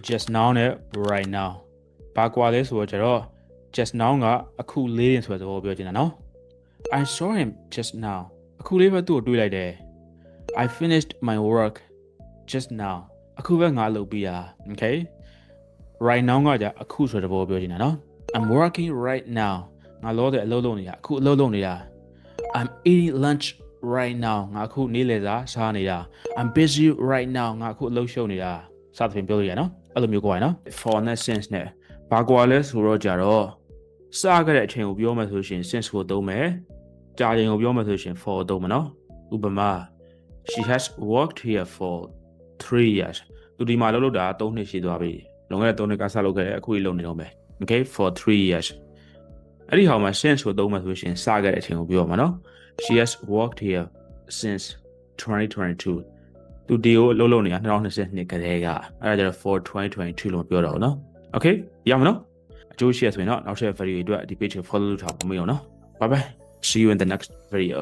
just now နဲ့ right now ဘာကွာလဲဆိုတော့ကျတော့ just now ကအခုလေးတင်ဆိုတဲ့သဘောပြောချင်တာနော် I saw him just now အခုလေးပဲသူ့ကိုတွေးလိုက်တယ် I finished my work just now အခုပဲငါလုပ်ပြီးတာ okay right now ကじゃအခုဆိုတဲ့သဘောပြောချင်တာနော် I'm working right now ငါလောတဲ့အလုပ်လုပ်နေတာအခုအလုပ်လုပ်နေတာ I'm eating lunch right now ငါအခုနေ့လည်စာစားနေတာ I'm busy right now ငါအခုအလုပ်ရှုပ်နေတာစသဖြင့်ပြောလို့ရနော်အဲ့လိုမျိုးကိုပါနော် for နဲ့ since နဲ့ဘာကွာလဲဆိုတော့ကြတော့စခဲ့တဲ့အချိန်ကိုပြောမှဆိုရှင် since ကိုသုံးမယ်ကြာချိန်ကိုပြောမှဆိုရှင် for သုံးမယ်နော်ဥပမာ she has worked here for 3 years သူဒီမှာလုပ်တာ3နှစ်ရှိသွားပြီလွန်ခဲ့တဲ့3နှစ်ကစလုပ်ခဲ့တယ်အခုကြီးလုပ်နေတော့မယ် okay for 3 years အဲ့ဒီဟောမှာ since ကိုသုံးမှဆိုရှင်စခဲ့တဲ့အချိန်ကိုပြောမှာနော် she has worked here since 2022 သူဒီကိုလုပ်နေတာ2022ကတည်းကအဲ့ဒါကျတော့ for 2022လို့ပြောတော့နော် okay ရမှာနော်အကျိုးရှိရဆိုရင်တော့နောက်ထပ် video အတွက်ဒီ page ကို follow လုပ်ထားပါမယ်နော် bye bye see you in the next video